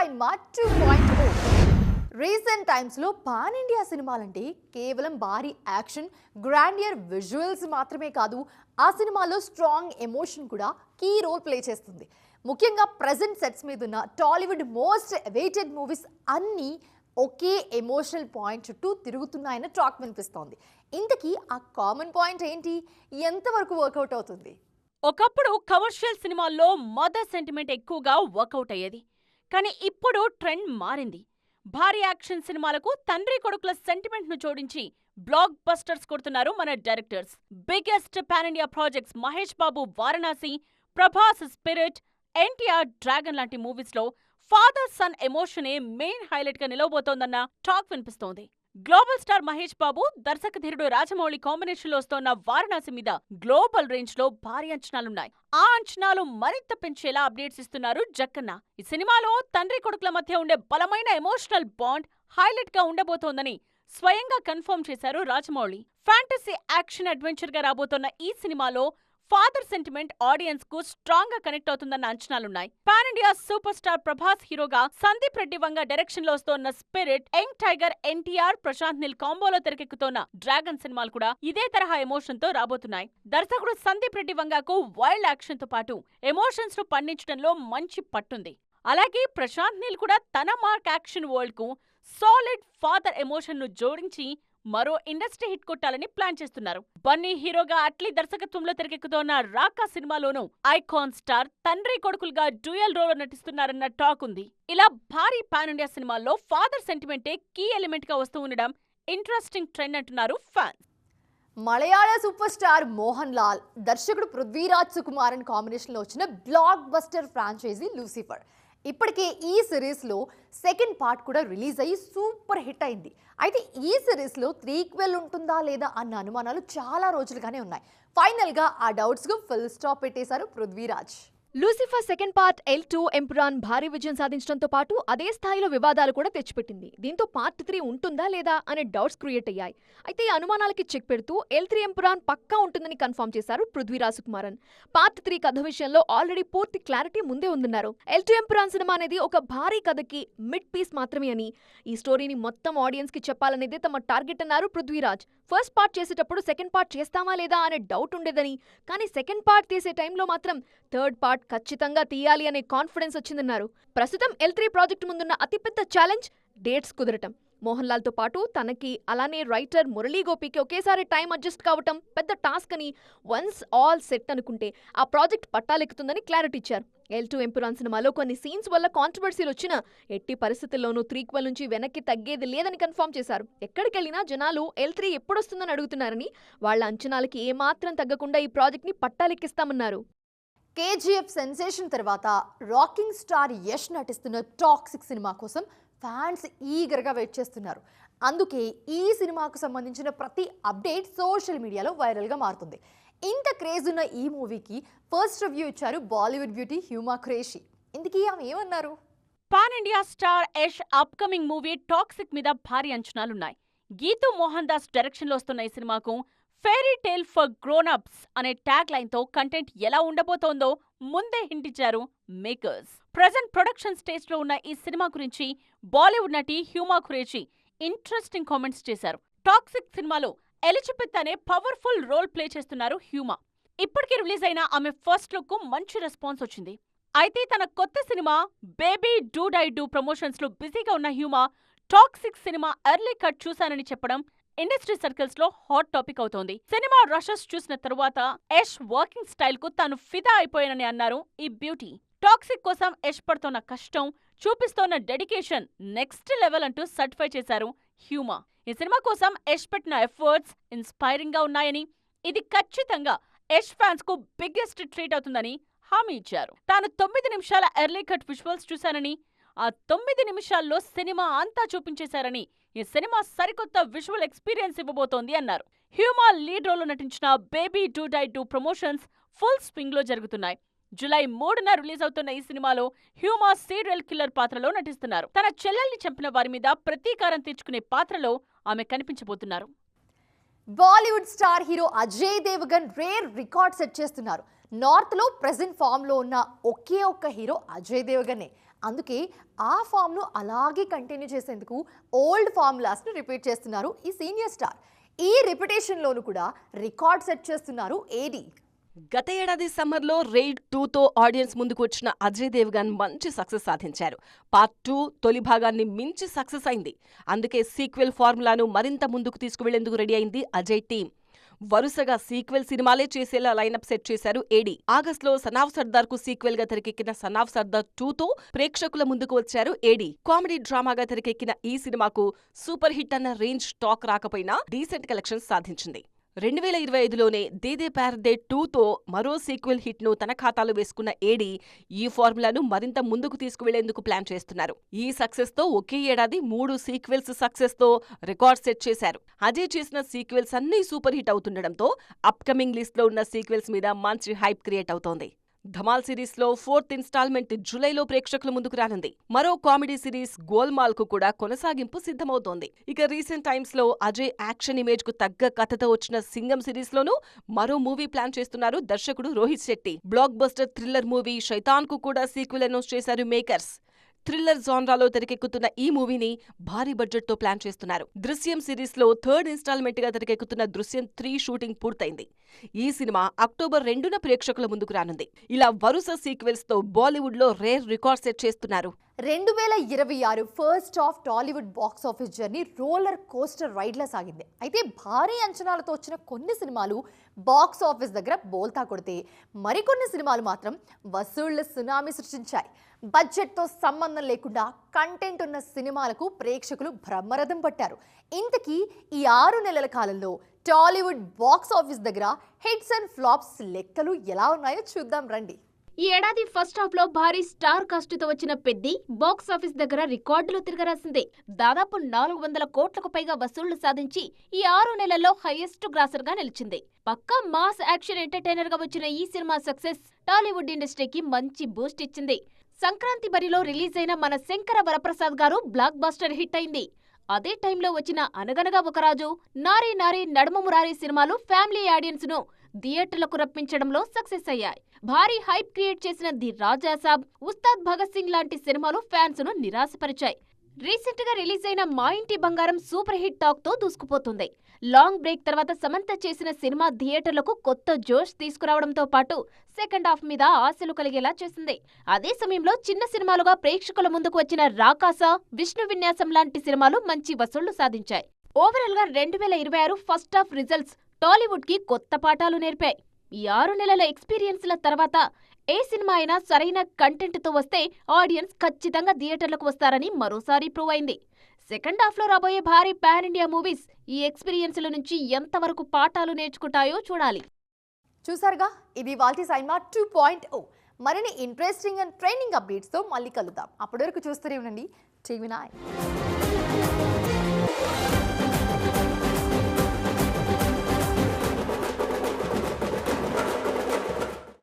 Cinema 2.0 recent టైమ్స్లో pan India సినిమాలంటే కేవలం భారీ యాక్షన్ గ్రాండియర్ విజువల్స్ మాత్రమే కాదు, ఆ సినిమాలో స్ట్రాంగ్ ఎమోషన్ కూడా కీ రోల్ ప్లే చేస్తుంది. ముఖ్యంగా ప్రెజెంట్ సెట్స్ మీద ఉన్న టాలీవుడ్ మోస్ట్ అవైటెడ్ మూవీస్ అన్నీ ఒకే ఎమోషనల్ పాయింట్ చుట్టూ తిరుగుతున్నాయన్న టాక్ వినిపిస్తోంది. ఇంతకీ ఆ కామన్ పాయింట్ ఏంటి? ఎంతవరకు వర్కౌట్ అవుతుంది? ఒకప్పుడు కమర్షియల్ సినిమాల్లో మదర్ సెంటిమెంట్ ఎక్కువగా వర్కౌట్ అయ్యేది. కానీ ఇప్పుడు ట్రెండ్ మారింది. భారీ యాక్షన్ సినిమాలకు తండ్రి కొడుకుల సెంటిమెంట్ ను జోడించి బ్లాక్ బస్టర్స్ కొడుతున్నారు మన directors. Biggest pan India projects Mahesh Babu Varanasi, Prabhas Spirit, NTR Dragon లాంటి మూవీస్ లో ఫాదర్ సన్ ఎమోషనే మెయిన్ హైలైట్ గా నిలవబోతోందన్న టాక్ వినిపిస్తోంది. గ్లోబల్ స్టార్ మహేష్ బాబు, దర్శకధీరుడు రాజమౌళి కాంబినేషన్ లో వస్తోన్న వారణాసి మీద గ్లోబల్ రేంజ్ లో భారీ అంచనాలున్నాయి. ఆ అంచనాలు మరింత పెంచేలా అప్డేట్స్ ఇస్తున్నారు జక్కన్న. ఈ సినిమాలో తండ్రి కొడుకుల మధ్య ఉండే బలమైన ఎమోషనల్ బాండ్ హైలైట్ గా ఉండబోతోందని స్వయంగా కన్ఫర్మ్ చేశారు రాజమౌళి. ఫ్యాంటసీ యాక్షన్ అడ్వెంచర్ గా రాబోతోన్న ఈ సినిమాలో ఫాదర్ సెంటిమెంట్ ఆడియన్స్ కు స్ట్రాంగ్ గా కనెక్ట్ అవుతుందన్న అంచనాలున్నాయి. Pan India super star Prabhas హీరోగా, సందీప్ రెడ్డి వంగ డైరెక్షన్ లో వస్తోన్న Spirit, young tiger NTR, Prashanth Neel కాంబోలో తెరకెక్కుతోన్న డ్రాగన్ సినిమాలు కూడా ఇదే తరహా ఎమోషన్ తో రాబోతున్నాయి. దర్శకుడు సందీప్ రెడ్డి వంగకు వైల్డ్ యాక్షన్ తో పాటు ఎమోషన్స్ ను పండించడంలో మంచి పట్టుంది. అలాగే ప్రశాంత్ నీల్ కూడా తన మార్క్ యాక్షన్ వరల్డ్ కు సాలిడ్ ఫాదర్ ఎమోషన్ ను జోడించి మరో ఇండస్ట్రీ హిట్ కొట్టాలని ప్లాన్ చేస్తున్నారు. బన్నీ హీరోగా అట్లీ దర్శకత్వంలో తెరకెక్కుతోన్న రాకా సినిమాలోనూ ఐకాన్ స్టార్ తండ్రి కొడుకులుగా డ్యూయల్ రోల్ నటిస్తున్నారన్న టాక్ ఉంది. ఇలా భారీ పాన్ ఇండియా సినిమాల్లో ఫాదర్ సెంటిమెంటే కీ ఎలిమెంట్ గా వస్తూ ఉండడం ఇంట్రెస్టింగ్ ట్రెండ్ అంటున్నారు ఫ్యాన్స్. మలయాళ సూపర్ స్టార్ మోహన్ లాల్, దర్శకుడు పృథ్వీరాజ్ సుకుమారన్ కాంబినేషన్ లో వచ్చిన బ్లాక్ బస్టర్ ఫ్రాంచైజీ లూసిఫర్. ఇప్పటికే ఈ సిరీస్లో సెకండ్ పార్ట్ కూడా రిలీజ్ అయ్యి సూపర్ హిట్ అయింది. అయితే ఈ సిరీస్లో త్రీక్వెల్ ఉంటుందా లేదా అన్న అనుమానాలు చాలా రోజులుగానే ఉన్నాయి. ఫైనల్గా ఆ డౌట్స్కు ఫుల్ స్టాప్ పెట్టేశారు Prithviraj. Lucifer second part L2 Empuraan భారీ విజయం సాధించడంతో పాటు అదే స్థాయిలో వివాదాలు కూడా తెచ్చిపెట్టింది. దీంతో పార్ట్ 3 ఉంటుందా లేదా అనే డౌట్స్ క్రియేట్ అయ్యాయి. అయితే ఈ అనుమానాలకి చెక్ పెడుతూ L3 ఎంపురాన్ పక్కా ఉంటుందని కన్ఫర్మ్ చేశారు పృథ్వీరాజ్ సుకుమారన్. పార్ట్ 3 కథ విషయంలో ఆల్రెడీ పూర్తి క్లారిటీ ముందే ఉందన్నారు. L2 ఎంపురాన్ సినిమా అనేది ఒక భారీ కథకి మిడ్ పీస్ మాత్రమే అని, ఈ స్టోరీని మొత్తం ఆడియన్స్ కి చెప్పాలనేదే తమ టార్గెట్ అన్నారు పృథ్వీరాజ్. ఫస్ట్ పార్ట్ చేసేటప్పుడు సెకండ్ పార్ట్ చేస్తామా లేదా అనే డౌట్ ఉండేదని, కానీ సెకండ్ పార్ట్ తీసే టైంలో మాత్రం థర్డ్ పార్ట్ ఖచ్చితంగా తీయాలి అనే కాన్ఫిడెన్స్ వచ్చిందన్నారు. ప్రస్తుతం L3 ప్రాజెక్టు ముందున్న అతిపెద్ద ఛాలెంజ్ డేట్స్ కుదరటం. మోహన్ లాల్ తో పాటు తనకి, అలానే రైటర్ మురళీ గోపికి ఒకేసారి టైం అడ్జస్ట్ కావటం పెద్ద టాస్క్ అని, వన్స్ ఆల్ సెట్ అనుకుంటే ఆ ప్రాజెక్ట్ పట్టాలెక్కుతుందని క్లారిటీ ఇచ్చారు. L2 ఎంపురాన్ సినిమాలో కొన్ని సీన్స్ వల్ల కాంట్రవర్సీలు వచ్చినా ఎట్టి పరిస్థితుల్లోనూ త్రీక్వెల్ నుంచి వెనక్కి తగ్గేది లేదని కన్ఫర్మ్ చేశారు. ఎక్కడికెళ్లినా జనాలు L3 ఎప్పుడొస్తుందని అడుగుతున్నారని, వాళ్ల అంచనాలకి ఏమాత్రం తగ్గకుండా ఈ ప్రాజెక్ట్ ని పట్టాలెక్కిస్తామన్నారు. KGF సెన్సేషన్ తర్వాత రాకింగ్ స్టార్ యష్ నటిస్తున్న టాక్సిక్ సినిమా కోసం ఫ్యాన్స్ ఈగర్గా వెయిట్ చేస్తున్నారు. అందుకే ఈ సినిమాకు సంబంధించిన ప్రతి అప్డేట్ సోషల్ మీడియాలో వైరల్గా మారుతుంది. ఇంత క్రేజ్ ఉన్న ఈ మూవీకి ఫస్ట్ రివ్యూ ఇచ్చారు బాలీవుడ్ బ్యూటీ హ్యూమా ఖురేషీ. ఇందుకీ ఆమె ఏమన్నారు? Pan India star Yash upcoming movie Toxic మీద భారీ అంచనాలున్నాయి. గీతూ మోహన్ దాస్ డైరెక్షన్ లో వస్తున్న ఈ సినిమాకు fairy tale for grown ups అనే ట్యాగ్ లైన్ తో కంటెంట్ ఎలా ఉండబోతోందో ముందే హింట్ ఇచ్చారు మేకర్స్. ప్రెజెంట్ ప్రొడక్షన్ స్టేజ్ లో ఉన్న ఈ సినిమా గురించి బాలీవుడ్ నటి హ్యూమా ఖురేషీ ఇంట్రెస్టింగ్ కామెంట్స్ చేశారు. టాక్సిక్ సినిమాలో ఎలిజబెత్ అనే పవర్ఫుల్ రోల్ ప్లే చేస్తున్నారు హ్యూమా. ఇప్పటికే రిలీజ్ అయిన ఆమె ఫస్ట్ లుక్ కు మంచి రెస్పాన్స్ వచ్చింది. అయితే తన కొత్త cinema baby Dude I do promotions లో బిజీగా ఉన్న హ్యూమా టాక్సిక్ సినిమా ఎర్లీ కట్ చూశానని చెప్పడం ఇండస్ట్రీ సర్కిల్స్ లో హాట్ టాపిక్ అవుతోంది. సినిమా రషెస్ చూసిన తరువాత యష్ వర్కింగ్ స్టైల్ కు తాను ఫిదా అయిపోయానని అన్నారు ఈ బ్యూటీ. టాక్సిక్ కోసం యష్ పడుతోన్న కష్టం, చూపిస్తోన్న డెడికేషన్ నెక్స్ట్ లెవెల్ అంటూ సర్టిఫై చేశారు హ్యూమా. ఈ సినిమా కోసం యష్ పెట్టిన ఎఫర్ట్స్ ఇన్స్పైరింగ్ గా ఉన్నాయని, ఇది ఖచ్చితంగా యష్ ఫ్యాన్స్ కు బిగ్గెస్ట్ ట్రీట్ అవుతుందని హామీ ఇచ్చారు. తాను 9 నిమిషాల ఎర్లీ కట్ విజువల్స్ చూశానని, ఆ 9 నిమిషాల్లో సినిమా అంతా చూపించేశారని, ఈ సినిమా సరికొత్త విజువల్ ఎక్స్పీరియన్స్ ఇవ్వబోతోంది అన్నారు. హ్యూమా లీడ్ రోల్లో నటించిన baby Dude I do promotions full swing లో జరుగుతున్నాయి. జూలై 3న రిలీజ్ అవుతున్న ఈ సినిమాలో హ్యూమా సీరియల్ కిల్లర్ పాత్రలో నటిస్తున్నారు. తన చెల్లెల్ని చంపిన వారి మీద ప్రతీకారం తీర్చుకునే పాత్రలో ఆమె కనిపించబోతున్నారు. Bollywood star hero Ajay Devgan rare record set చేస్తున్నారు. నార్త్ లో ప్రెజెంట్ ఫామ్ లో ఉన్న ఒకే ఒక్క హీరో అజయ్ దేవగనే. అందుకే ఆ ఫామ్ను అలాగే కంటిన్యూ చేసేందుకు ఓల్డ్ ఫార్ములాస్ను రిపీట్ చేస్తున్నారు ఈ సీనియర్ స్టార్. ఈ రిపిటేషన్లోనూ కూడా రికార్డ్ సెట్ చేస్తున్నారు ఏడీ. గత ఏడాది సమ్మర్లో రైడ్ 2తో ఆడియన్స్ ముందుకు వచ్చిన అజయ్ దేవ్గన్ మంచి సక్సెస్ సాధించారు. పార్ట్ 2 తొలి భాగాన్ని మించి సక్సెస్ అయింది. అందుకే సీక్వెల్ ఫార్ములాను మరింత ముందుకు తీసుకువెళ్లేందుకు రెడీ అయింది అజయ్ టీం. వరుసగా సీక్వెల్ సినిమాలే చేసేలా లైనప్ సెట్ చేశారు ఏడీ. ఆగస్టులో సనాఫ్ సర్దార్ కు సీక్వెల్ గా తెరకెక్కిన సనాఫ్ సర్దార్ 2తో ప్రేక్షకుల ముందుకు వచ్చారు ఏడీ. కామెడీ డ్రామాగా తెరకెక్కిన ఈ సినిమాకు సూపర్ హిట్ అన్న రేంజ్ టాక్ రాకపోయినా డీసెంట్ కలెక్షన్స్ సాధించింది. 2025లోనే దేదే ప్యార్ దే 2తో మరో సీక్వెల్ హిట్ ను తన ఖాతాలో వేసుకున్న ఏడీ ఈ ఫార్ములాను మరింత ముందుకు తీసుకువెళ్లేందుకు ప్లాన్ చేస్తున్నారు. ఈ సక్సెస్ తో ఒకే ఏడాది 3 సీక్వెల్స్ సక్సెస్ తో రికార్డ్ సెట్ చేశారు. అజయ్ చేసిన సీక్వెల్స్ అన్నీ సూపర్ హిట్ అవుతుండటంతో అప్కమింగ్ లిస్ట్ లో ఉన్న సీక్వెల్స్ మీద మంచి హైప్ క్రియేట్ అవుతోంది. ధమాల్ సిరీస్ లో 4th ఇన్స్టాల్మెంట్ జూలైలో ప్రేక్షకుల ముందుకు రానుంది. మరో కామెడీ సిరీస్ గోల్మాల్ కు కూడా కొనసాగింపు సిద్ధమవుతోంది. ఇక రీసెంట్ టైమ్స్ లో అజయ్ యాక్షన్ ఇమేజ్ కు తగ్గ కథతో వచ్చిన సింగం సిరీస్ లోనూ మరో మూవీ ప్లాన్ చేస్తున్నారు దర్శకుడు Rohit Shetty. Blockbuster thriller movie Shaitaan కు కూడా సీక్వెల్ అనౌన్స్ చేశారు మేకర్స్. థ్రిల్లర్ జాన్రాలో తెరకెక్కుతున్న ఈ మూవీని భారీ బడ్జెట్ తో ప్లాన్ చేస్తున్నారు. దృశ్యం సిరీస్ లో 3rd ఇన్స్టాల్మెంట్ గా తెరకెక్కుతున్న దృశ్యం 3 షూటింగ్ పూర్తయింది. ఈ సినిమా అక్టోబర్ 2న ప్రేక్షకుల ముందుకు రానుంది. ఇలా వరుస సీక్వెల్స్ తో బాలీవుడ్ లో రేర్ రికార్డ్ సెట్ చేస్తున్నారు. 2026 first half Tollywood box office journey roller coaster రైడ్లా సాగింది. అయితే భారీ అంచనాలతో వచ్చిన కొన్ని సినిమాలు బాక్స్ ఆఫీస్ దగ్గర బోల్తా కొడితే మరికొన్ని సినిమాలు మాత్రం వసూళ్ల సునామీ సృష్టించాయి. బడ్జెట్తో సంబంధం లేకుండా కంటెంట్ ఉన్న సినిమాలకు ప్రేక్షకులు బ్రహ్మరథం పట్టారు. ఇంతకీ ఈ 6 నెలల కాలంలో టాలీవుడ్ బాక్స్ ఆఫీస్ దగ్గర హిట్స్ అండ్ ఫ్లాప్స్ లెక్కలు ఎలా ఉన్నాయో చూద్దాం రండి. ఈ ఏడాది ఫస్ట్ హాఫ్ లో భారీ స్టార్ కాస్ట్ తో వచ్చిన పెద్ది బాక్స్ ఆఫీస్ దగ్గర రికార్డులు తిరగరాసింది. దాదాపు 400 కోట్లకు పైగా వసూళ్లు సాధించి ఈ 6 నెలల్లో హైయెస్ట్ గ్రాసర్ గా నిలిచింది. పక్కా మాస్ యాక్షన్ ఎంటర్టైనర్ గా వచ్చిన ఈ సినిమా సక్సెస్ టాలీవుడ్ ఇండస్ట్రీకి మంచి బూస్ట్ ఇచ్చింది. సంక్రాంతి బరిలో రిలీజ్ అయిన మన శంకర వరప్రసాద్ గారు బ్లాక్ బాస్టర్ హిట్ అయింది. అదే టైంలో వచ్చిన అనగనగా ఒక రాజు, నారీ నారీ నడుమ మురారి సినిమాలు ఫ్యామిలీ ఆడియన్స్ ను థియేటర్లకు రప్పించడంలో సక్సెస్ అయ్యాయి. భారీ హైప్ క్రియేట్ చేసిన ది రాజా సాబ్, ఉస్తాద్ భగత్ సింగ్ లాంటి సినిమాలు ఫ్యాన్స్ ను నిరాశపరిచాయి. రీసెంట్ గా రిలీజ్ అయిన మా ఇంటి బంగారం సూపర్ హిట్ టాక్ తో దూసుకుపోతుంది. లాంగ్ బ్రేక్ తర్వాత సమంత చేసిన సినిమా థియేటర్లకు కొత్త జోష్ తీసుకురావడంతో పాటు సెకండ్ హాఫ్ మీద ఆశలు కలిగేలా చేసింది. అదే సమయంలో చిన్న సినిమాలుగా ప్రేక్షకుల ముందుకు వచ్చిన రాకాస, విష్ణు విన్యాసం లాంటి సినిమాలు మంచి వసూళ్లు సాధించాయి. ఓవరాల్ గా 2026 ఫస్ట్ హాఫ్ రిజల్ట్స్ టాలీవుడ్ కి కొత్త పాఠాలు నేర్పాయి. ఈ 6 నెలల ఎక్స్పీరియన్స్ల తర్వాత ఏ సినిమా అయినా సరైన కంటెంట్ తో వస్తే ఆడియన్స్ ఖచ్చితంగా థియేటర్లకు వస్తారని మరోసారి ప్రూవ్ అయింది. సెకండ్ హాఫ్ లో రాబోయే భారీ పాన్ ఇండియా మూవీస్ ఈ ఎక్స్పీరియన్స్ల నుంచి ఎంతవరకు పాఠాలు నేర్చుకుంటాయో చూడాలి. చూసారుగా, ఇది వాల్టీ సైన్మా 2.0. మరిన్ని ఇంట్రెస్టింగ్ అండ్ ట్రైనింగ్ అప్డేట్స్తో మళ్ళీ కలుద్దాం. అప్పటి వరకు చూస్తూనే ఉండండి టీవీ 9.